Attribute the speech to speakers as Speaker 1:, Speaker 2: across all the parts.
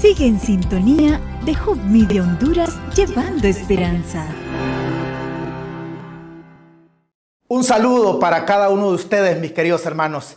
Speaker 1: Sigue en sintonía de Hub Media Honduras, llevando esperanza.
Speaker 2: Un saludo para cada uno de ustedes, mis queridos hermanos.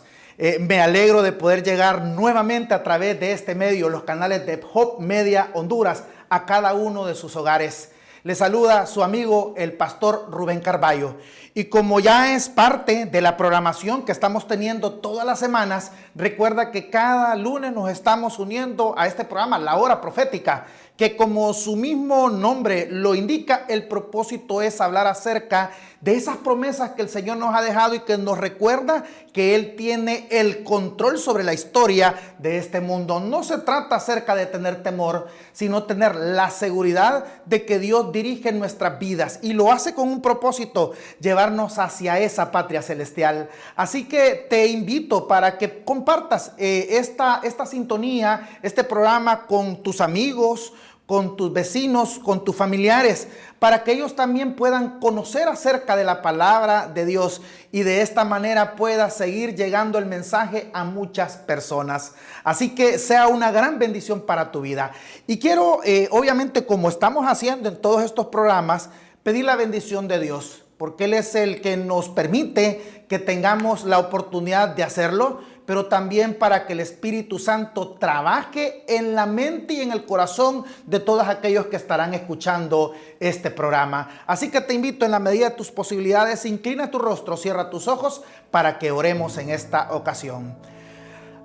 Speaker 2: Me alegro de poder llegar nuevamente a través de este medio, los canales de Hub Media Honduras, a cada uno de sus hogares. Les saluda su amigo, el pastor Rubén Carballo. Y como ya es parte de la programación que estamos teniendo todas las semanas, recuerda que cada lunes nos estamos uniendo a este programa, La Hora Profética, que como su mismo nombre lo indica, el propósito es hablar acerca de esas promesas que el Señor nos ha dejado y que nos recuerda que Él tiene el control sobre la historia de este mundo. No se trata acerca de tener temor, sino tener la seguridad de que Dios dirige nuestras vidas y lo hace con un propósito, llevarnos hacia esa patria celestial. Así que te invito para que compartas esta sintonía, este programa con tus amigos, con tus vecinos, con tus familiares, para que ellos también puedan conocer acerca de la palabra de Dios y de esta manera pueda seguir llegando el mensaje a muchas personas. Así que sea una gran bendición para tu vida. Y quiero, obviamente, como estamos haciendo en todos estos programas, pedir la bendición de Dios, porque Él es el que nos permite que tengamos la oportunidad de hacerlo, pero también para que el Espíritu Santo trabaje en la mente y en el corazón de todos aquellos que estarán escuchando este programa. Así que te invito, en la medida de tus posibilidades, inclina tu rostro, cierra tus ojos para que oremos en esta ocasión.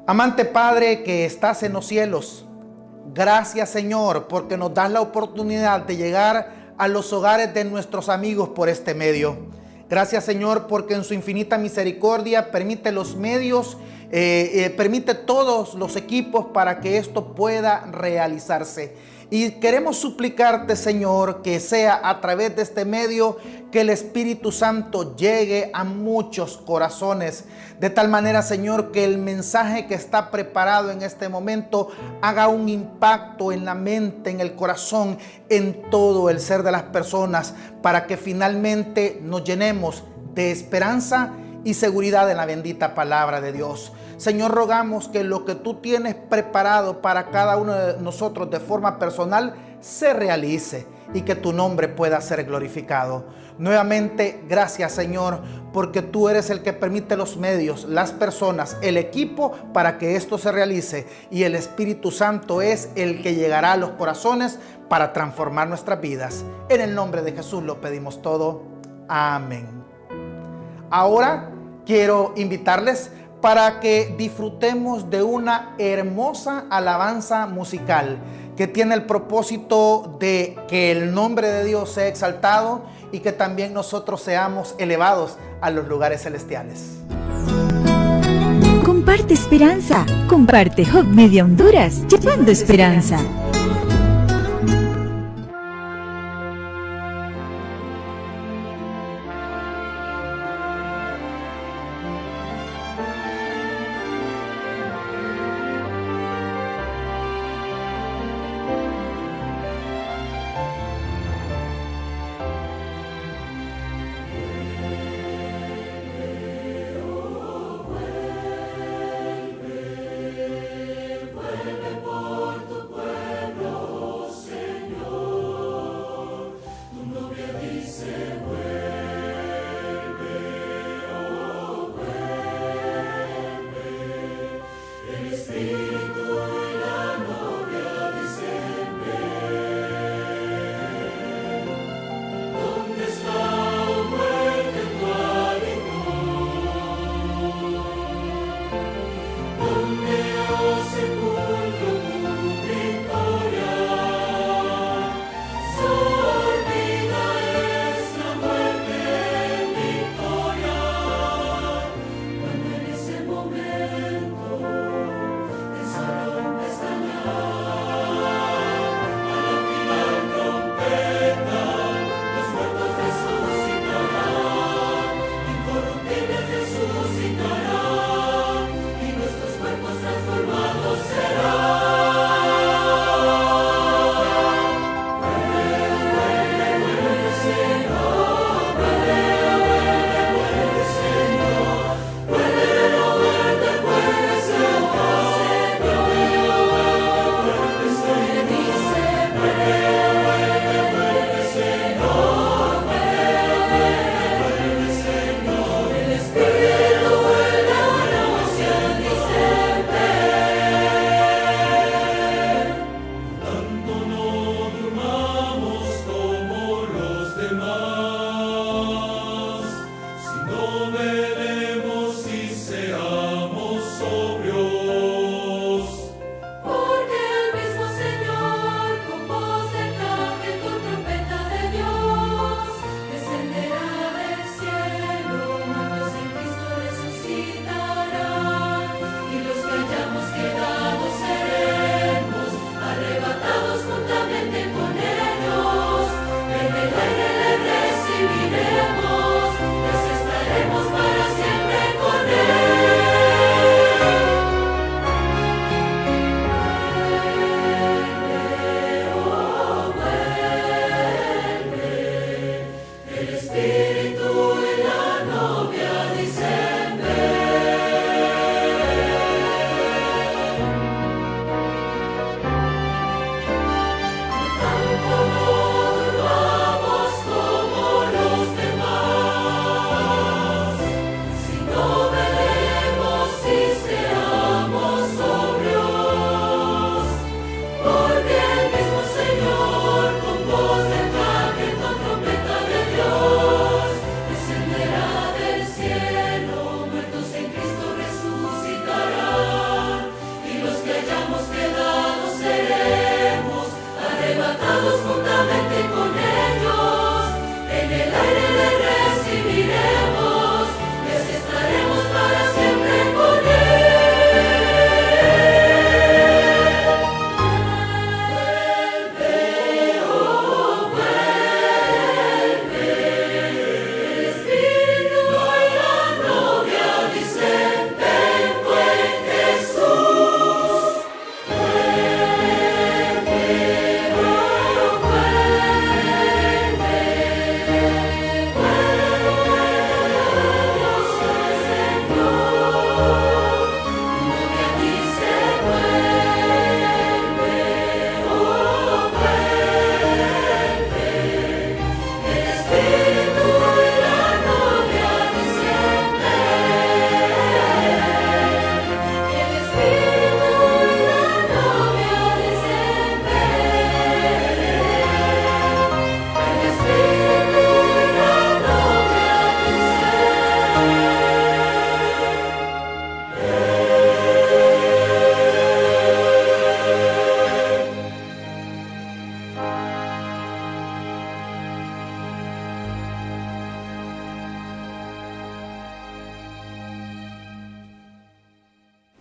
Speaker 2: Amante Padre que estás en los cielos, gracias Señor porque nos das la oportunidad de llegar a los hogares de nuestros amigos por este medio. Gracias Señor porque en su infinita misericordia permite los medios, permite todos los equipos para que esto pueda realizarse. Y queremos suplicarte, Señor, que sea a través de este medio que el Espíritu Santo llegue a muchos corazones. De tal manera, Señor, que el mensaje que está preparado en este momento haga un impacto en la mente, en el corazón, en todo el ser de las personas, para que finalmente nos llenemos de esperanza y seguridad en la bendita palabra de Dios. Señor, rogamos que lo que tú tienes preparado para cada uno de nosotros de forma personal se realice y que tu nombre pueda ser glorificado. Nuevamente, gracias Señor, porque tú eres el que permite los medios, las personas, el equipo para que esto se realice, y el Espíritu Santo es el que llegará a los corazones para transformar nuestras vidas. En el nombre de Jesús lo pedimos todo. Amén. Ahora quiero invitarles para que disfrutemos de una hermosa alabanza musical que tiene el propósito de que el nombre de Dios sea exaltado y que también nosotros seamos elevados a los lugares celestiales.
Speaker 1: Comparte esperanza, comparte Hub Media Honduras, llevando esperanza.
Speaker 3: Vuelve por tu pueblo.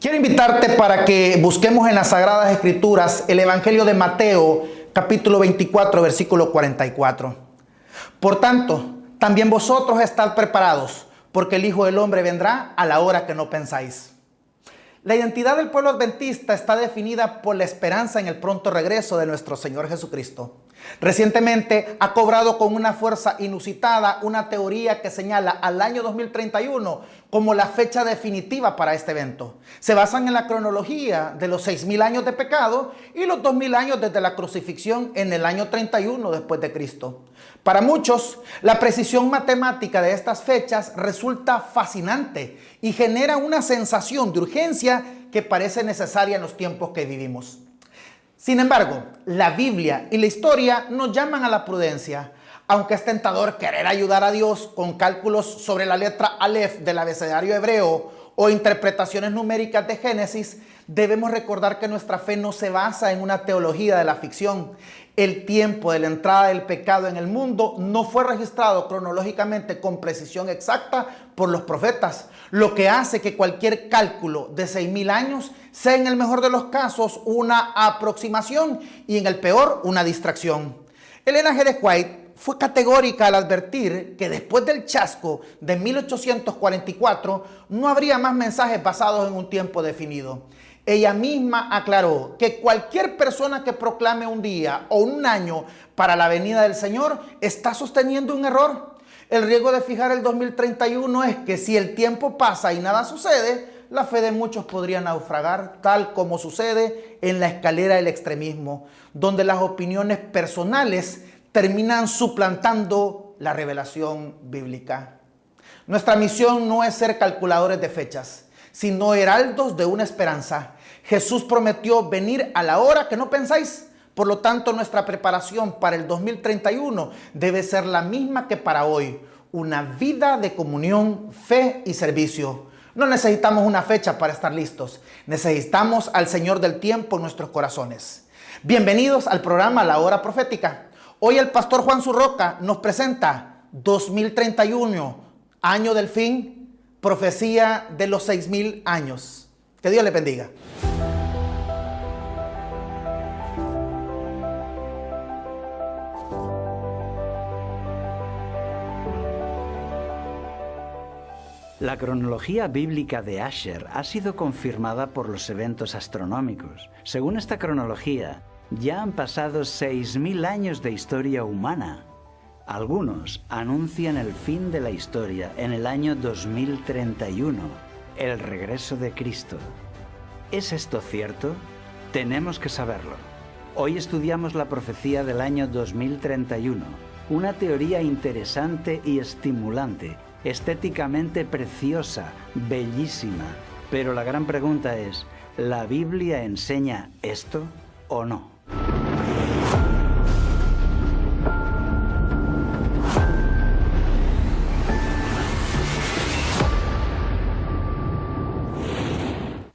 Speaker 2: Quiero invitarte para que busquemos en las Sagradas Escrituras el Evangelio de Mateo, capítulo 24, versículo 44. Por tanto, también vosotros estad preparados, porque el Hijo del Hombre vendrá a la hora que no pensáis. La identidad del pueblo adventista está definida por la esperanza en el pronto regreso de nuestro Señor Jesucristo. Recientemente ha cobrado con una fuerza inusitada una teoría que señala al año 2031 como la fecha definitiva para este evento. Se basan en la cronología de los 6.000 años de pecado y los 2.000 años desde la crucifixión en el año 31 después de Cristo. Para muchos, la precisión matemática de estas fechas resulta fascinante y genera una sensación de urgencia que parece necesaria en los tiempos que vivimos. Sin embargo, la Biblia y la historia nos llaman a la prudencia. Aunque es tentador querer ayudar a Dios con cálculos sobre la letra Aleph del abecedario hebreo o interpretaciones numéricas de Génesis, debemos recordar que nuestra fe no se basa en una teología de la ficción. El tiempo de la entrada del pecado en el mundo no fue registrado cronológicamente con precisión exacta por los profetas, lo que hace que cualquier cálculo de 6.000 años sea en el mejor de los casos una aproximación y en el peor una distracción. Ellen G. White fue categórica al advertir que después del chasco de 1844 no habría más mensajes basados en un tiempo definido. Ella misma aclaró que cualquier persona que proclame un día o un año para la venida del Señor está sosteniendo un error. El riesgo de fijar el 2031 es que si el tiempo pasa y nada sucede, la fe de muchos podría naufragar, tal como sucede en la escalera del extremismo, donde las opiniones personales terminan suplantando la revelación bíblica. Nuestra misión no es ser calculadores de fechas, sino heraldos de una esperanza. Jesús prometió venir a la hora que no pensáis. Por lo tanto, nuestra preparación para el 2031 debe ser la misma que para hoy. Una vida de comunión, fe y servicio. No necesitamos una fecha para estar listos. Necesitamos al Señor del tiempo en nuestros corazones. Bienvenidos al programa La Hora Profética. Hoy el pastor Juan Zurroca nos presenta 2031, año del fin, profecía de los 6.000 años. Que Dios le bendiga.
Speaker 3: La cronología bíblica de Asher ha sido confirmada por los eventos astronómicos. Según esta cronología, ya han pasado 6.000 años de historia humana. Algunos anuncian el fin de la historia en el año 2031, el regreso de Cristo. ¿Es esto cierto? Tenemos que saberlo. Hoy estudiamos la profecía del año 2031, una teoría interesante y estimulante, estéticamente preciosa, bellísima. Pero la gran pregunta es, ¿la Biblia enseña esto o no?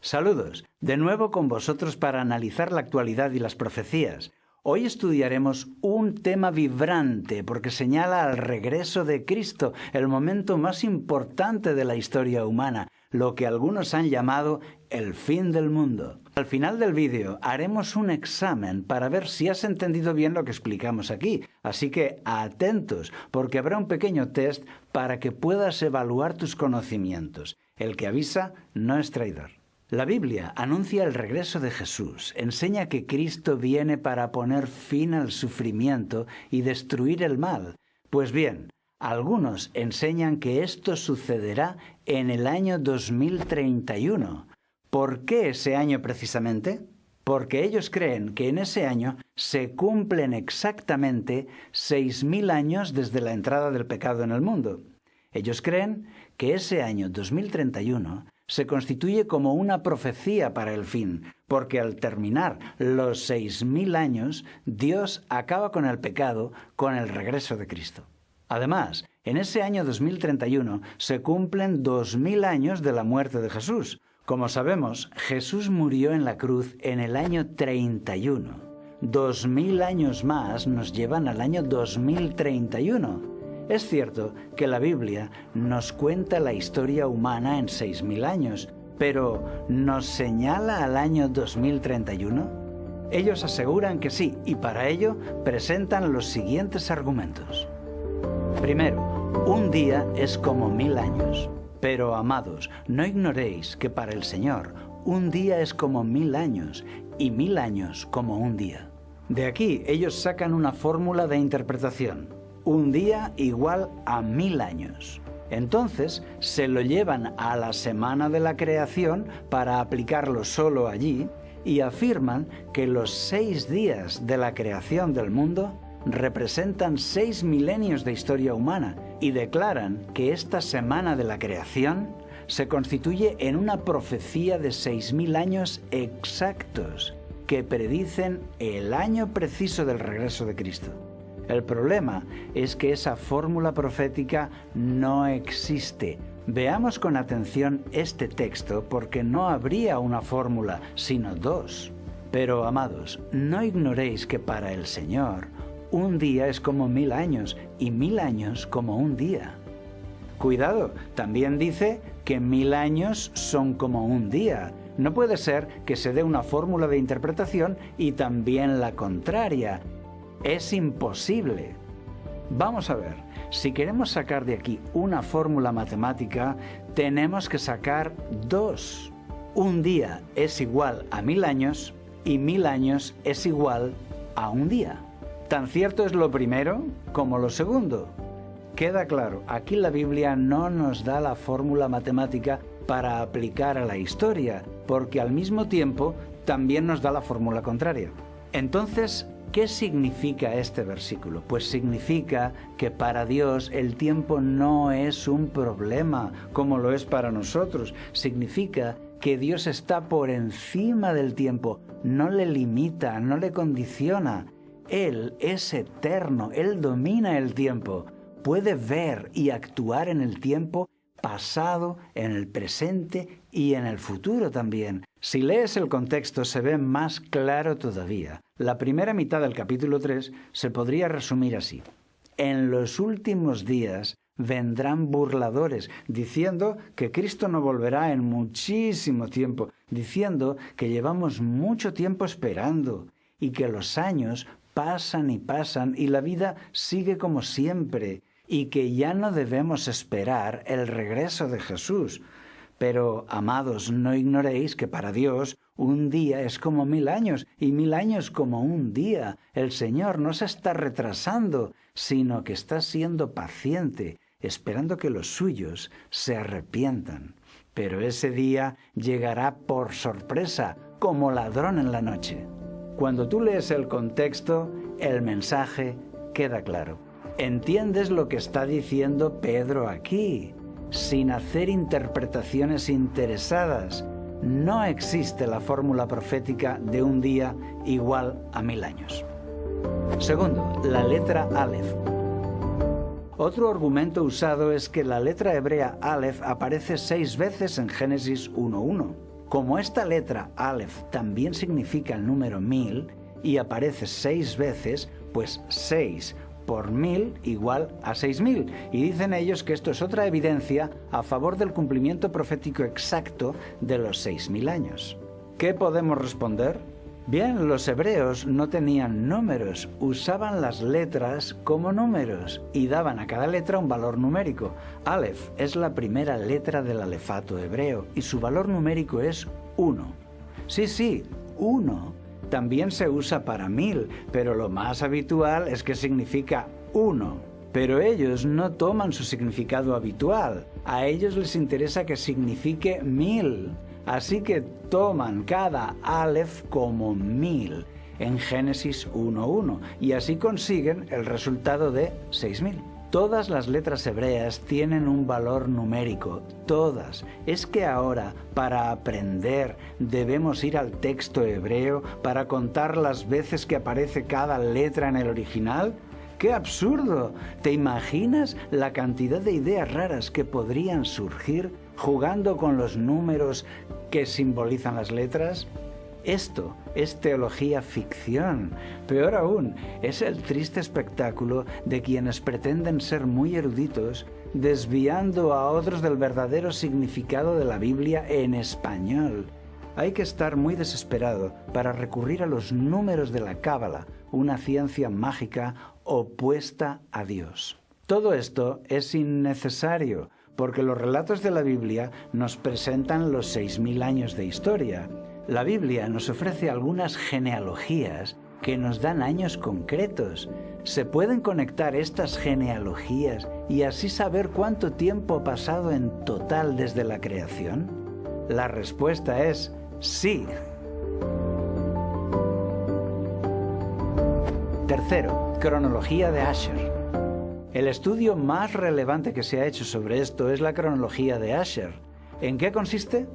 Speaker 3: Saludos, de nuevo con vosotros para analizar la actualidad y las profecías. Hoy estudiaremos un tema vibrante porque señala al regreso de Cristo, el momento más importante de la historia humana, lo que algunos han llamado el fin del mundo. Al final del vídeo haremos un examen para ver si has entendido bien lo que explicamos aquí, así que atentos porque habrá un pequeño test para que puedas evaluar tus conocimientos. El que avisa no es traidor. La Biblia anuncia el regreso de Jesús, enseña que Cristo viene para poner fin al sufrimiento y destruir el mal. Pues bien, algunos enseñan que esto sucederá en el año 2031. ¿Por qué ese año precisamente? Porque ellos creen que en ese año se cumplen exactamente 6.000 años desde la entrada del pecado en el mundo. Ellos creen que ese año 2031 se constituye como una profecía para el fin, porque al terminar los 6.000 años, Dios acaba con el pecado con el regreso de Cristo. Además, en ese año 2031 se cumplen 2.000 años de la muerte de Jesús. Como sabemos, Jesús murió en la cruz en el año 31. 2.000 años más nos llevan al año 2031. Es cierto que la Biblia nos cuenta la historia humana en 6.000 años, pero ¿nos señala al año 2031? Ellos aseguran que sí, y para ello presentan los siguientes argumentos. Primero, un día es como 1.000 años. Pero, amados, no ignoréis que para el Señor un día es como 1.000 años, y 1.000 años como un día. De aquí ellos sacan una fórmula de interpretación. Un día igual a 1.000 años. Entonces se lo llevan a la semana de la creación para aplicarlo solo allí y afirman que los 6 días de la creación del mundo representan 6 milenios de historia humana y declaran que esta semana de la creación se constituye en una profecía de 6.000 años exactos que predicen el año preciso del regreso de Cristo. El problema es que esa fórmula profética no existe. Veamos con atención este texto porque no habría una fórmula, sino dos. Pero, amados, no ignoréis que para el Señor un día es como 1.000 años y 1.000 años como un día. Cuidado, también dice que 1.000 años son como un día. No puede ser que se dé una fórmula de interpretación y también la contraria. Es imposible. Vamos a ver, si queremos sacar de aquí una fórmula matemática, tenemos que sacar dos. Un día es igual a 1.000 años y 1.000 años es igual a un día. Tan cierto es lo primero como lo segundo. Queda claro, aquí la Biblia no nos da la fórmula matemática para aplicar a la historia, porque al mismo tiempo también nos da la fórmula contraria. Entonces, ¿qué significa este versículo? Pues significa que para Dios el tiempo no es un problema como lo es para nosotros. Significa que Dios está por encima del tiempo, no le limita, no le condiciona. Él es eterno, Él domina el tiempo, puede ver y actuar en el tiempo pasado, en el presente y en el futuro también. Si lees el contexto se ve más claro todavía. La primera mitad del capítulo 3 se podría resumir así. En los últimos días vendrán burladores, diciendo que Cristo no volverá en muchísimo tiempo, diciendo que llevamos mucho tiempo esperando y que los años pasan y la vida sigue como siempre y que ya no debemos esperar el regreso de Jesús. Pero, amados, no ignoréis que para Dios un día es como 1.000 años y 1.000 años como un día. El Señor no se está retrasando, sino que está siendo paciente, esperando que los suyos se arrepientan. Pero ese día llegará por sorpresa, como ladrón en la noche. Cuando tú lees el contexto, el mensaje queda claro. ¿Entiendes lo que está diciendo Pedro aquí? Sin hacer interpretaciones interesadas, no existe la fórmula profética de un día igual a 1.000 años. Segundo, la letra Aleph. Otro argumento usado es que la letra hebrea Aleph aparece 6 veces en Génesis 1:1. Como esta letra Aleph también significa el número 1000 y aparece 6 veces, pues 6 por 1000 igual a 6000. Y dicen ellos que esto es otra evidencia a favor del cumplimiento profético exacto de los 6000 años. ¿Qué podemos responder? Bien, los hebreos no tenían números, usaban las letras como números y daban a cada letra un valor numérico. Aleph es la primera letra del alefato hebreo y su valor numérico es 1. Sí, 1. También se usa para 1000, pero lo más habitual es que significa 1. Pero ellos no toman su significado habitual. A ellos les interesa que signifique 1000. Así que toman cada Aleph como 1000 en Génesis 1:1 y así consiguen el resultado de 6000. Todas las letras hebreas tienen un valor numérico, todas. ¿Es que ahora, para aprender, debemos ir al texto hebreo para contar las veces que aparece cada letra en el original? ¡Qué absurdo! ¿Te imaginas la cantidad de ideas raras que podrían surgir jugando con los números que simbolizan las letras? Esto es teología ficción. Peor aún, es el triste espectáculo de quienes pretenden ser muy eruditos, desviando a otros del verdadero significado de la Biblia en español. Hay que estar muy desesperado para recurrir a los números de la Cábala, una ciencia mágica opuesta a Dios. Todo esto es innecesario, porque los relatos de la Biblia nos presentan los 6000 años de historia. La Biblia nos ofrece algunas genealogías que nos dan años concretos. ¿Se pueden conectar estas genealogías y así saber cuánto tiempo ha pasado en total desde la creación? La respuesta es sí. Tercero, cronología de Asher. El estudio más relevante que se ha hecho sobre esto es la cronología de Asher. ¿En qué consiste?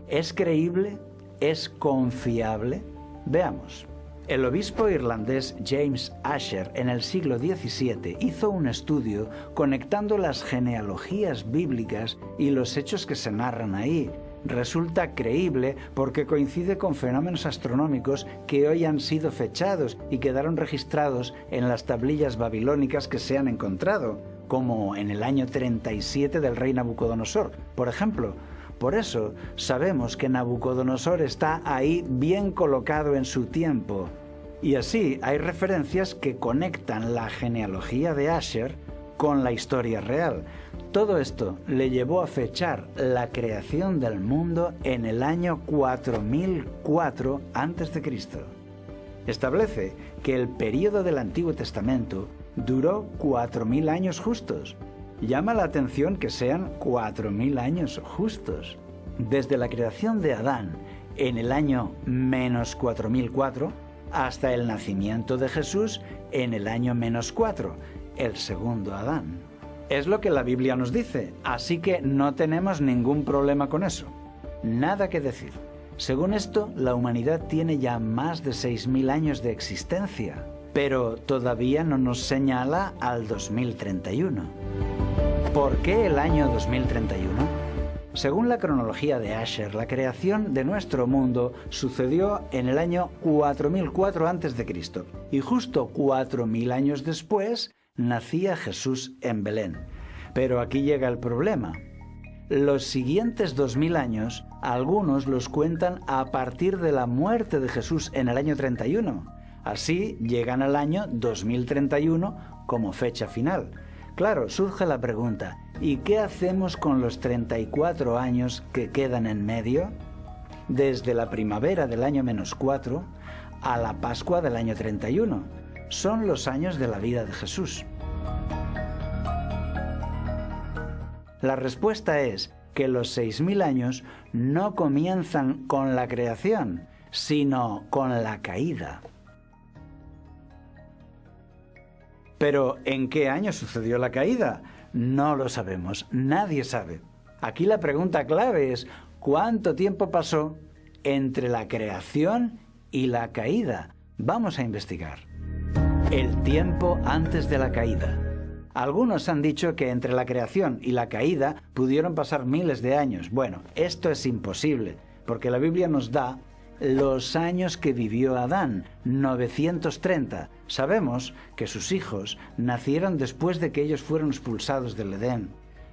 Speaker 3: ¿Es creíble? ¿Es confiable? Veamos. El obispo irlandés James Asher en el siglo XVII hizo un estudio conectando las genealogías bíblicas y los hechos que se narran ahí. Resulta creíble porque coincide con fenómenos astronómicos que hoy han sido fechados y quedaron registrados en las tablillas babilónicas que se han encontrado, como en el año 37 del rey Nabucodonosor, por ejemplo. Por eso sabemos que Nabucodonosor está ahí bien colocado en su tiempo. Y así hay referencias que conectan la genealogía de Asher con la historia real. Todo esto le llevó a fechar la creación del mundo en el año 4004 a.C. Establece que el período del Antiguo Testamento duró 4000 años justos. Llama la atención que sean 4000 años justos. Desde la creación de Adán en el año menos 4004 hasta el nacimiento de Jesús en el año menos 4, el segundo Adán. Es lo que la Biblia nos dice, así que no tenemos ningún problema con eso. Nada que decir. Según esto, la humanidad tiene ya más de 6000 años de existencia, pero todavía no nos señala al 2031. ¿Por qué el año 2031? Según la cronología de Asher, la creación de nuestro mundo sucedió en el año 4004 a.C. y justo 4000 años después nacía Jesús en Belén. Pero aquí llega el problema. Los siguientes 2000 años, algunos los cuentan a partir de la muerte de Jesús en el año 31. Así llegan al año 2031 como fecha final. Claro, surge la pregunta, ¿y qué hacemos con los 34 años que quedan en medio? Desde la primavera del año menos 4 a la Pascua del año 31. Son los años de la vida de Jesús. La respuesta es que los 6000 años no comienzan con la creación, sino con la caída. Pero, ¿en qué año sucedió la caída? No lo sabemos, nadie sabe. Aquí la pregunta clave es, ¿cuánto tiempo pasó entre la creación y la caída? Vamos a investigar. El tiempo antes de la caída. Algunos han dicho que entre la creación y la caída pudieron pasar miles de años. Bueno, esto es imposible. porque la Biblia nos da los años que vivió Adán, 930. Sabemos que sus hijos nacieron después de que ellos fueron expulsados del Edén.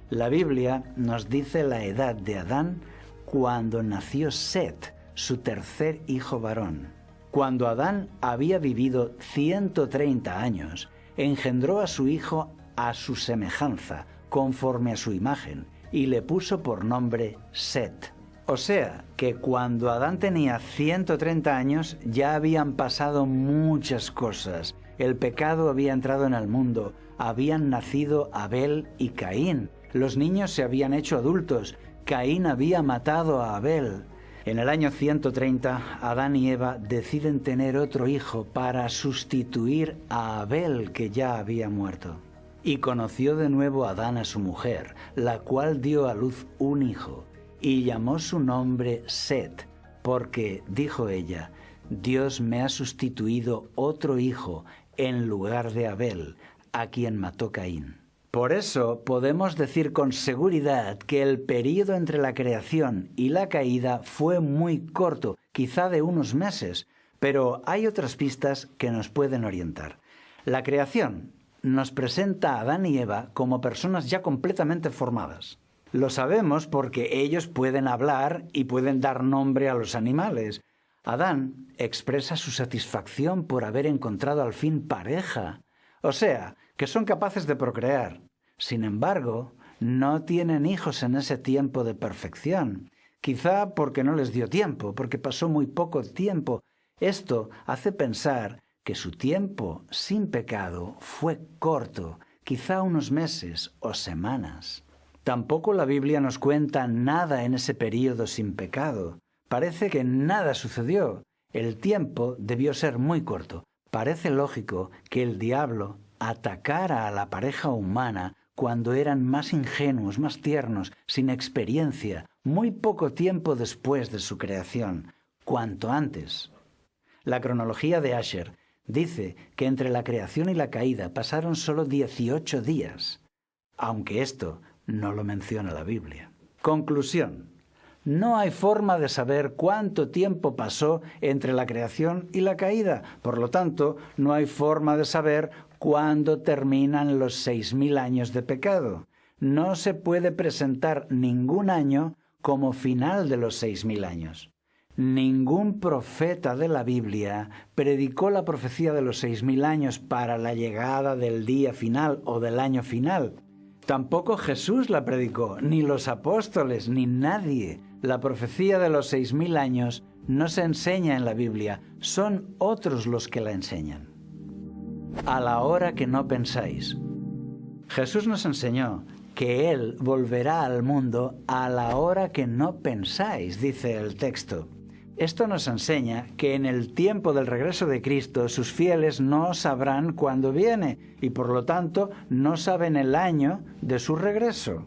Speaker 3: La Biblia nos dice la edad de Adán cuando nació Set, su tercer hijo varón. Cuando Adán había vivido 130 años, engendró a su hijo a su semejanza, conforme a su imagen, y le puso por nombre Set. O sea, que cuando Adán tenía 130 años ya habían pasado muchas cosas. El pecado había entrado en el mundo, habían nacido Abel y Caín. Los niños se habían hecho adultos. Caín había matado a Abel. En el año 130, Adán y Eva deciden tener otro hijo para sustituir a Abel, que ya había muerto. Y conoció de nuevo Adán a su mujer, la cual dio a luz un hijo, y llamó su nombre Set, porque, dijo ella, Dios me ha sustituido otro hijo en lugar de Abel, a quien mató Caín. Por eso podemos decir con seguridad que el período entre la creación y la caída fue muy corto, quizá de unos meses, pero hay otras pistas que nos pueden orientar. La creación nos presenta a Adán y Eva como personas ya completamente formadas. Lo sabemos porque ellos pueden hablar y pueden dar nombre a los animales. Adán expresa su satisfacción por haber encontrado al fin pareja. O sea, que son capaces de procrear. Sin embargo, no tienen hijos en ese tiempo de perfección. Quizá porque no les dio tiempo, porque pasó muy poco tiempo. Esto hace pensar que su tiempo sin pecado fue corto, quizá unos meses o semanas. Tampoco la Biblia nos cuenta nada en ese período sin pecado. Parece que nada sucedió. El tiempo debió ser muy corto. Parece lógico que el diablo atacara a la pareja humana cuando eran más ingenuos, más tiernos, sin experiencia, muy poco tiempo después de su creación, cuanto antes. La cronología de Asher dice que entre la creación y la caída pasaron solo 18 días, aunque esto no lo menciona la Biblia. Conclusión. No hay forma de saber cuánto tiempo pasó entre la creación y la caída. Por lo tanto, no hay forma de saber cuándo terminan los 6.000 años de pecado. No se puede presentar ningún año como final de los 6.000 años. Ningún profeta de la Biblia predicó la profecía de los 6.000 años para la llegada del día final o del año final. Tampoco Jesús la predicó, ni los apóstoles, ni nadie. La profecía de los 6.000 años no se enseña en la Biblia, son otros los que la enseñan. A la hora que no pensáis. Jesús nos enseñó que Él volverá al mundo a la hora que no pensáis, dice el texto. Esto nos enseña que en el tiempo del regreso de Cristo sus fieles no sabrán cuándo viene y por lo tanto no saben el año de su regreso.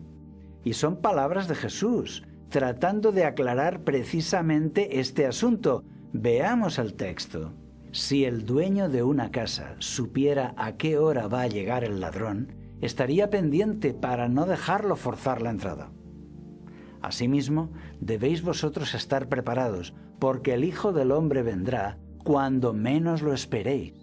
Speaker 3: Y son palabras de Jesús, tratando de aclarar precisamente este asunto. Veamos el texto. Si el dueño de una casa supiera a qué hora va a llegar el ladrón, estaría pendiente para no dejarlo forzar la entrada. Asimismo, debéis vosotros estar preparados, porque el Hijo del Hombre vendrá cuando menos lo esperéis.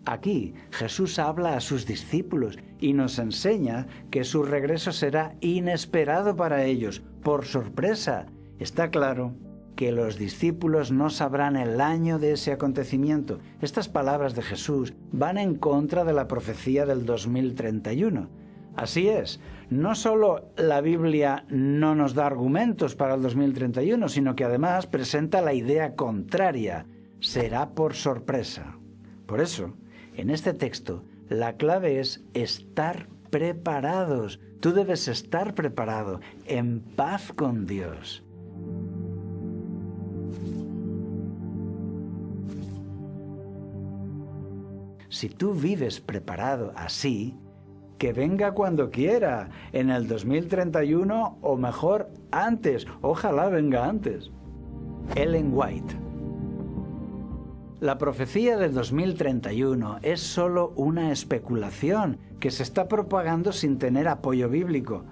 Speaker 3: Aquí Jesús habla a sus discípulos y nos enseña que su regreso será inesperado para ellos, por sorpresa. Está claro que los discípulos no sabrán el año de ese acontecimiento. Estas palabras de Jesús van en contra de la profecía del 2031. Así es, no solo la Biblia no nos da argumentos para el 2031, sino que además presenta la idea contraria. Será por sorpresa. Por eso, en este texto, la clave es estar preparados. Tú debes estar preparado, en paz con Dios. Si tú vives preparado así, que venga cuando quiera, en el 2031 o mejor antes, ojalá venga antes. Ellen White. La profecía del 2031 es solo una especulación que se está propagando sin tener apoyo bíblico.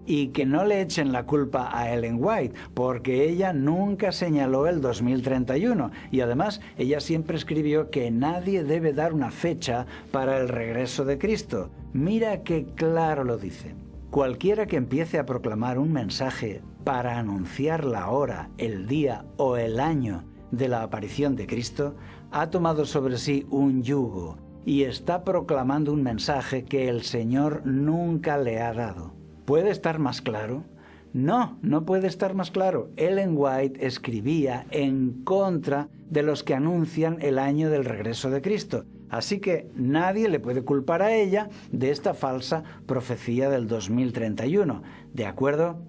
Speaker 3: Y que no le echen la culpa a Ellen White, porque ella nunca señaló el 2031. Y además, ella siempre escribió que nadie debe dar una fecha para el regreso de Cristo. Mira qué claro lo dice. Cualquiera que empiece a proclamar un mensaje para anunciar la hora, el día o el año de la aparición de Cristo, ha tomado sobre sí un yugo y está proclamando un mensaje que el Señor nunca le ha dado. ¿Puede estar más claro? No, no puede estar más claro. Ellen White escribía en contra de los que anuncian el año del regreso de Cristo. Así que nadie le puede culpar a ella de esta falsa profecía del 2031. ¿De acuerdo?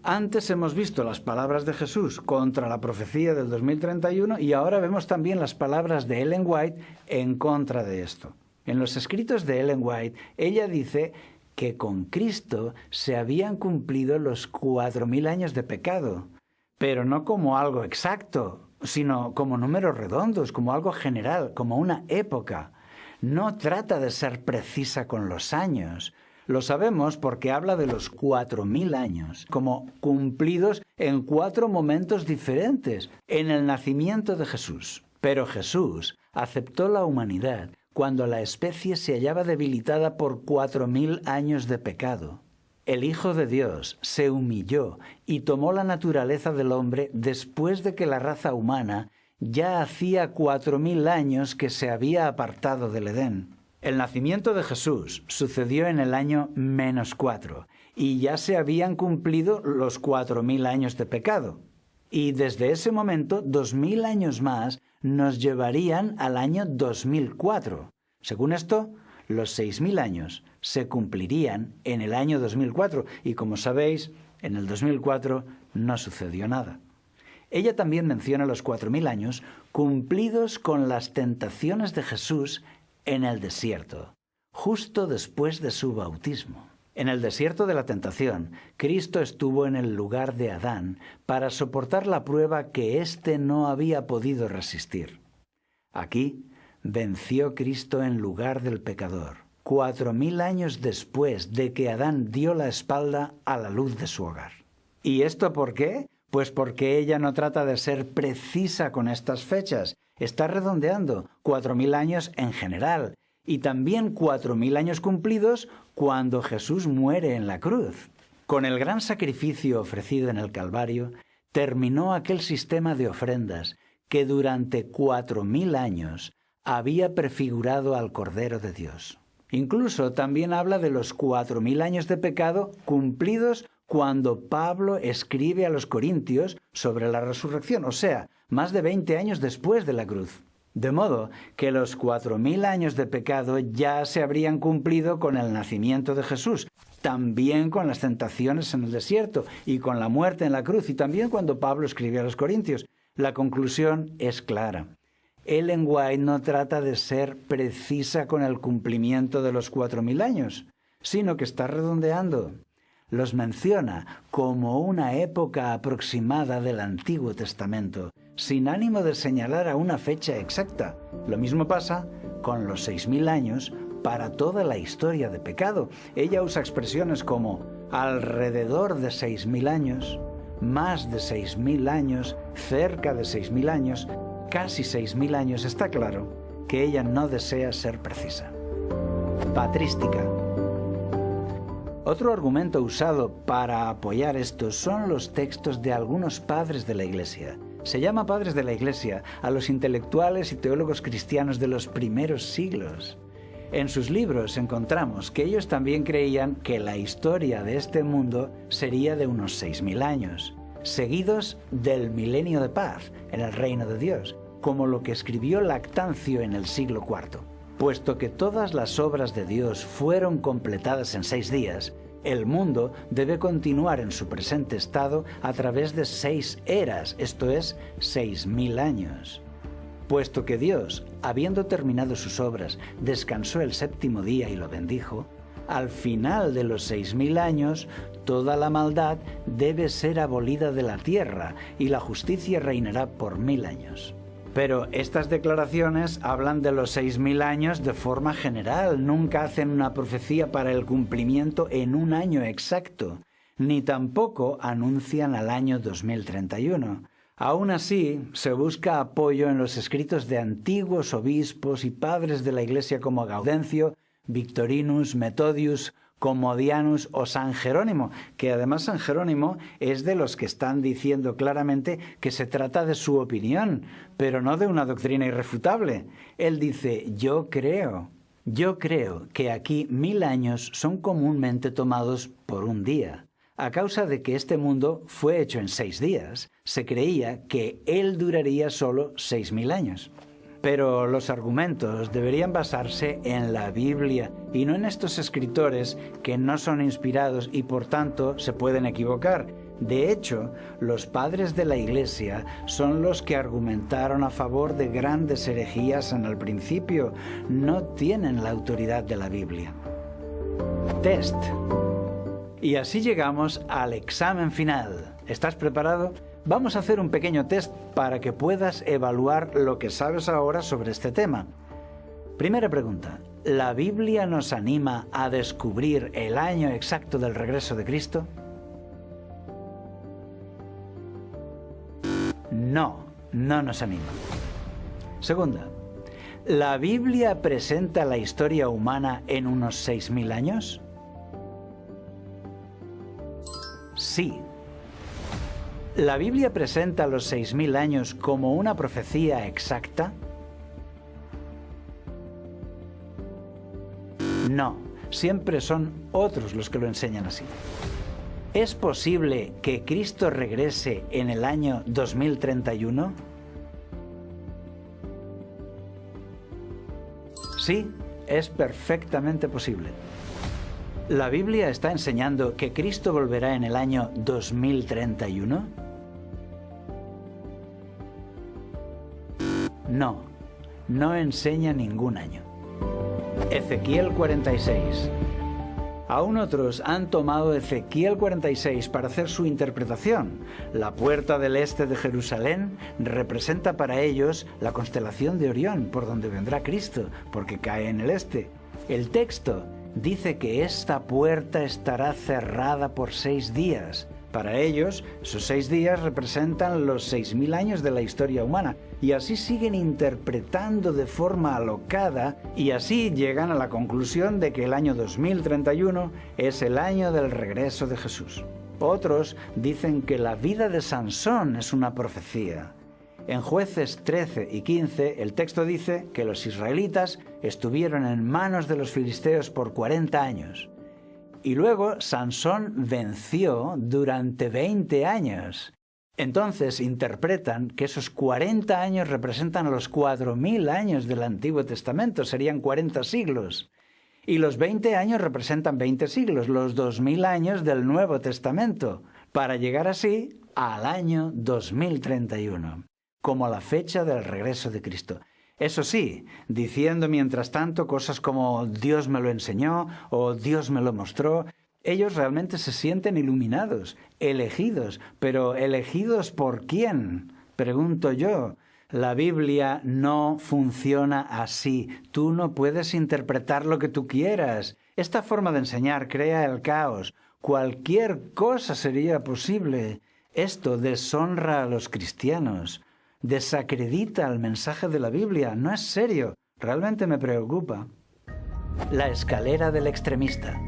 Speaker 3: Antes hemos visto las palabras de Jesús contra la profecía del 2031 y ahora vemos también las palabras de Ellen White en contra de esto. En los escritos de Ellen White, ella dice que con Cristo se habían cumplido los 4000 años de pecado, pero no como algo exacto, sino como números redondos, como algo general, como una época. No trata de ser precisa con los años. Lo sabemos porque habla de los 4000 años, como cumplidos en 4 momentos diferentes, en el nacimiento de Jesús. Pero Jesús aceptó la humanidad cuando la especie se hallaba debilitada por 4000 años de pecado. El Hijo de Dios se humilló y tomó la naturaleza del hombre después de que la raza humana ya hacía 4000 años que se había apartado del Edén. El nacimiento de Jesús sucedió en el año -4 y ya se habían cumplido los 4000 años de pecado. Y desde ese momento, 2000 años más nos llevarían al año 2004. Según esto, los 6000 años se cumplirían en el año 2004 y, como sabéis, en el 2004 no sucedió nada. Ella también menciona los 4000 años cumplidos con las tentaciones de Jesús en el desierto, justo después de su bautismo. En el desierto de la tentación, Cristo estuvo en el lugar de Adán para soportar la prueba que éste no había podido resistir. Aquí venció Cristo en lugar del pecador, 4000 años después de que Adán dio la espalda a la luz de su hogar. ¿Y esto por qué? Pues porque ella no trata de ser precisa con estas fechas. Está redondeando 4000 años en general y también 4000 años cumplidos cuando Jesús muere en la cruz. Con el gran sacrificio ofrecido en el Calvario, terminó aquel sistema de ofrendas que durante 4000 años había prefigurado al Cordero de Dios. Incluso también habla de los 4000 años de pecado cumplidos cuando Pablo escribe a los Corintios sobre la resurrección, o sea, más de 20 años después de la cruz. De modo que los 4000 años de pecado ya se habrían cumplido con el nacimiento de Jesús, también con las tentaciones en el desierto y con la muerte en la cruz, y también cuando Pablo escribe a los Corintios. La conclusión es clara. Ellen White no trata de ser precisa con el cumplimiento de los 4000 años, sino que está redondeando. Los menciona como una época aproximada del Antiguo Testamento, sin ánimo de señalar a una fecha exacta. Lo mismo pasa con los 6000 años para toda la historia de pecado. Ella usa expresiones como alrededor de 6000 años, más de 6000 años, cerca de 6000 años, casi 6000 años. Está claro que ella no desea ser precisa. Patrística. Otro argumento usado para apoyar esto son los textos de algunos padres de la Iglesia. Se llama padres de la Iglesia a los intelectuales y teólogos cristianos de los primeros siglos. En sus libros encontramos que ellos también creían que la historia de este mundo sería de unos 6000 años, seguidos del milenio de paz en el reino de Dios, como lo que escribió Lactancio en el siglo IV. Puesto que todas las obras de Dios fueron completadas en 6 días, el mundo debe continuar en su presente estado a través de 6 eras, esto es, 6000 años. Puesto que Dios, habiendo terminado sus obras, descansó el 7º día y lo bendijo, al final de los 6000 años, toda la maldad debe ser abolida de la tierra y la justicia reinará por 1000 años. Pero estas declaraciones hablan de los 6000 años de forma general, nunca hacen una profecía para el cumplimiento en un año exacto. ni tampoco anuncian al año 2031. Aún así, se busca apoyo en los escritos de antiguos obispos y padres de la Iglesia como Gaudencio, Victorinus, Methodius, Comodianus o San Jerónimo, que además San Jerónimo es de los que están diciendo claramente que se trata de su opinión, pero no de una doctrina irrefutable. Él dice, yo creo que aquí 1000 años son comúnmente tomados por un día. A causa de que este mundo fue hecho en 6 días, se creía que él duraría solo 6000 años. Pero los argumentos deberían basarse en la Biblia y no en estos escritores que no son inspirados y por tanto se pueden equivocar. De hecho, los padres de la Iglesia son los que argumentaron a favor de grandes herejías en el principio. No tienen la autoridad de la Biblia. Test. Y así llegamos al examen final. ¿Estás preparado? Vamos a hacer un pequeño test para que puedas evaluar lo que sabes ahora sobre este tema. Primera pregunta. ¿La Biblia nos anima a descubrir el año exacto del regreso de Cristo? No, no nos anima. Segunda. ¿La Biblia presenta la historia humana en unos 6000 años? Sí. ¿La Biblia presenta los 6000 años como una profecía exacta? No, siempre son otros los que lo enseñan así. ¿Es posible que Cristo regrese en el año 2031? Sí, es perfectamente posible. ¿La Biblia está enseñando que Cristo volverá en el año 2031? No, no enseña ningún año. Ezequiel 46. Aún otros han tomado Ezequiel 46 para hacer su interpretación. La puerta del este de Jerusalén representa para ellos la constelación de Orión, por donde vendrá Cristo, porque cae en el este. El texto dice que esta puerta estará cerrada por 6 días. Para ellos, esos 6 días representan los 6000 años de la historia humana, y así siguen interpretando de forma alocada, y así llegan a la conclusión de que el año 2031 es el año del regreso de Jesús. Otros dicen que la vida de Sansón es una profecía. En Jueces 13 y 15, el texto dice que los israelitas estuvieron en manos de los filisteos por 40 años. Y luego Sansón venció durante 20 años. Entonces interpretan que esos 40 años representan los 4000 años del Antiguo Testamento, serían 40 siglos. Y los 20 años representan 20 siglos, los 2000 años del Nuevo Testamento, para llegar así al año 2031. Como la fecha del regreso de Cristo. Eso sí, diciendo mientras tanto cosas como Dios me lo enseñó o Dios me lo mostró, ellos realmente se sienten iluminados, elegidos, pero ¿elegidos por quién? Pregunto yo. La Biblia no funciona así. Tú no puedes interpretar lo que tú quieras. Esta forma de enseñar crea el caos. Cualquier cosa sería posible. Esto deshonra a los cristianos. Desacredita el mensaje de la Biblia. No es serio. Realmente me preocupa. La escalera del extremista.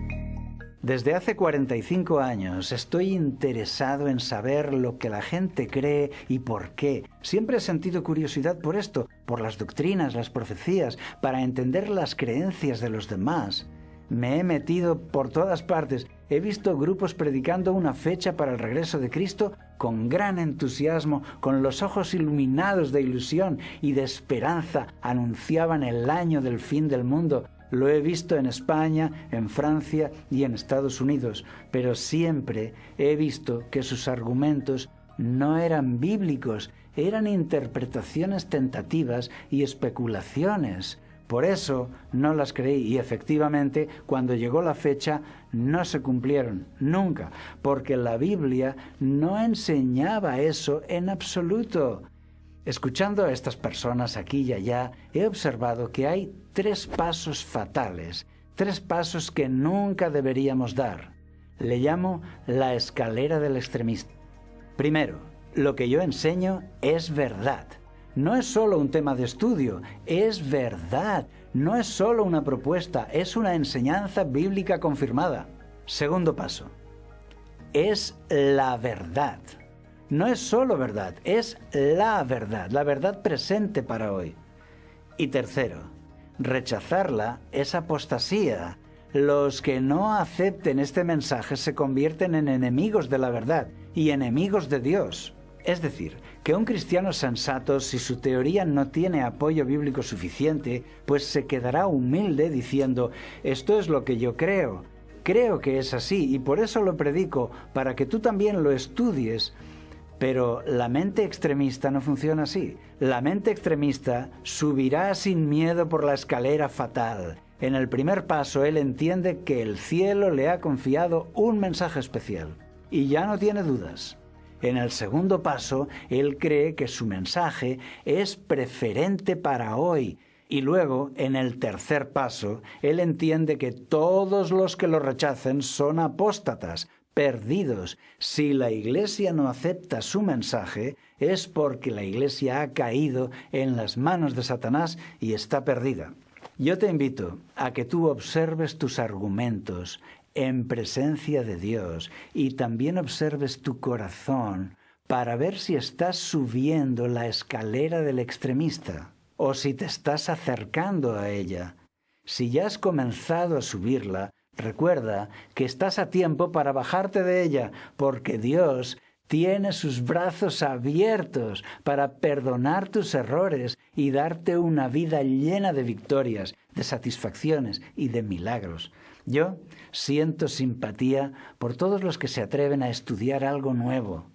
Speaker 3: Desde hace 45 años estoy interesado en saber lo que la gente cree y por qué. Siempre he sentido curiosidad por esto, por las doctrinas, las profecías, para entender las creencias de los demás. Me he metido por todas partes. He visto grupos predicando una fecha para el regreso de Cristo con gran entusiasmo, con los ojos iluminados de ilusión y de esperanza. Anunciaban el año del fin del mundo. Lo he visto en España, en Francia y en Estados Unidos, pero siempre he visto que sus argumentos no eran bíblicos, eran interpretaciones tentativas y especulaciones. Por eso no las creí y efectivamente cuando llegó la fecha no se cumplieron, nunca, porque la Biblia no enseñaba eso en absoluto. Escuchando a estas personas aquí y allá, he observado que hay 3 pasos fatales, 3 pasos que nunca deberíamos dar. Le llamo la escalera del extremista. Primero, lo que yo enseño es verdad. No es solo un tema de estudio, es verdad. No es solo una propuesta, es una enseñanza bíblica confirmada. Segundo paso, es la verdad. No es solo verdad, es la verdad presente para hoy. Y tercero, rechazarla es apostasía. Los que no acepten este mensaje se convierten en enemigos de la verdad y enemigos de Dios. Es decir, que un cristiano sensato, si su teoría no tiene apoyo bíblico suficiente, pues se quedará humilde diciendo, esto es lo que yo creo. Creo que es así y por eso lo predico, para que tú también lo estudies. Pero la mente extremista no funciona así. La mente extremista subirá sin miedo por la escalera fatal. En el primer paso, él entiende que el cielo le ha confiado un mensaje especial y ya no tiene dudas. En el segundo paso, él cree que su mensaje es preferente para hoy. Y luego, en el tercer paso, él entiende que todos los que lo rechacen son apóstatas, perdidos. Si la Iglesia no acepta su mensaje, es porque la Iglesia ha caído en las manos de Satanás y está perdida. Yo te invito a que tú observes tus argumentos en presencia de Dios y también observes tu corazón para ver si estás subiendo la escalera del extremista o si te estás acercando a ella. Si ya has comenzado a subirla, recuerda que estás a tiempo para bajarte de ella, porque Dios tiene sus brazos abiertos para perdonar tus errores y darte una vida llena de victorias, de satisfacciones y de milagros. Yo siento simpatía por todos los que se atreven a estudiar algo nuevo.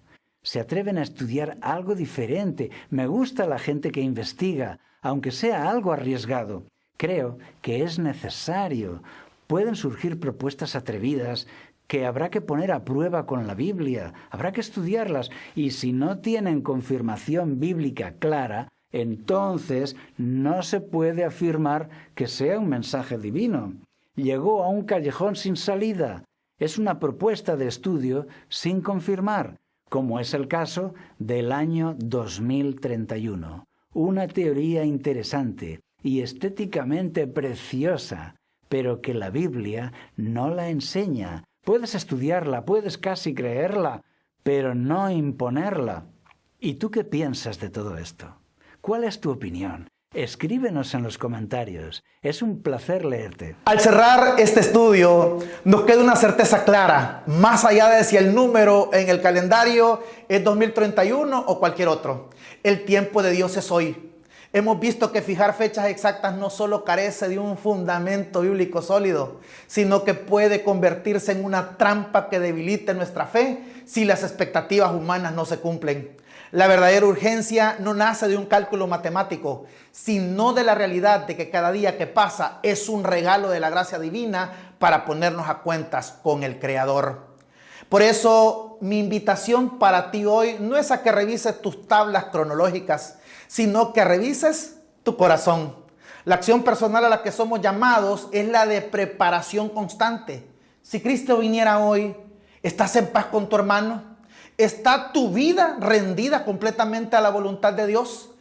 Speaker 3: Se atreven a estudiar algo diferente. Me gusta la gente que investiga, aunque sea algo arriesgado. Creo que es necesario. Pueden surgir propuestas atrevidas que habrá que poner a prueba con la Biblia, habrá que estudiarlas, y si no tienen confirmación bíblica clara, entonces no se puede afirmar que sea un mensaje divino. Llegó a un callejón sin salida. Es una propuesta de estudio sin confirmar, como es el caso del año 2031. Una teoría interesante y estéticamente preciosa, pero que la Biblia no la enseña. Puedes estudiarla, puedes casi creerla, pero no imponerla. ¿Y tú qué piensas de todo esto? ¿Cuál es tu opinión? Escríbenos en los comentarios. Es un placer leerte.
Speaker 2: Al cerrar este estudio, nos queda una certeza clara, más allá de si el número en el calendario es 2031 o cualquier otro. El tiempo de Dios es hoy. Hemos visto que fijar fechas exactas no solo carece de un fundamento bíblico sólido, sino que puede convertirse en una trampa que debilite nuestra fe si las expectativas humanas no se cumplen. La verdadera urgencia no nace de un cálculo matemático, sino de la realidad de que cada día que pasa es un regalo de la gracia divina para ponernos a cuentas con el Creador. Por eso, mi invitación para ti hoy no es a que revises tus tablas cronológicas, sino que revises tu corazón. La acción personal a la que somos llamados es la de preparación constante. Si Cristo viniera hoy, ¿estás en paz con tu hermano? ¿Está tu vida rendida completamente a la voluntad de Dios?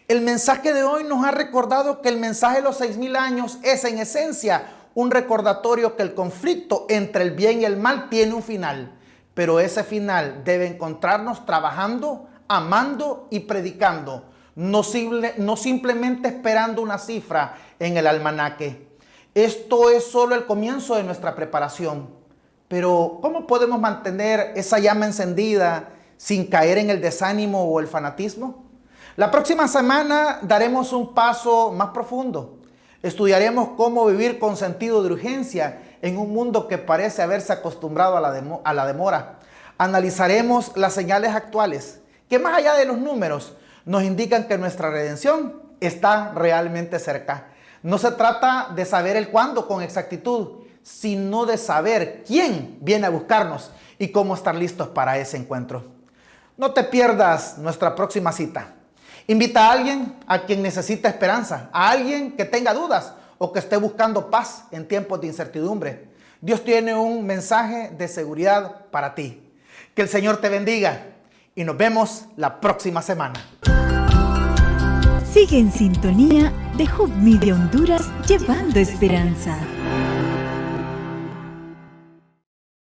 Speaker 2: El mensaje de hoy nos ha recordado que el mensaje de los 6,000 años es en esencia un recordatorio que el conflicto entre el bien y el mal tiene un final. Pero ese final debe encontrarnos trabajando, amando y predicando. No simplemente esperando una cifra en el almanaque. Esto es solo el comienzo de nuestra preparación. Pero, ¿cómo podemos mantener esa llama encendida sin caer en el desánimo o el fanatismo? La próxima semana daremos un paso más profundo. Estudiaremos cómo vivir con sentido de urgencia en un mundo que parece haberse acostumbrado a la demora. Analizaremos las señales actuales, que más allá de los números, nos indican que nuestra redención está realmente cerca. No se trata de saber el cuándo con exactitud, sino de saber quién viene a buscarnos y cómo estar listos para ese encuentro. No te pierdas nuestra próxima cita. Invita a alguien a quien necesita esperanza, a alguien que tenga dudas o que esté buscando paz en tiempos de incertidumbre. Dios tiene un mensaje de seguridad para ti. Que el Señor te bendiga y nos vemos la próxima semana.
Speaker 1: Sigue en sintonía de Hub Media Honduras, llevando esperanza.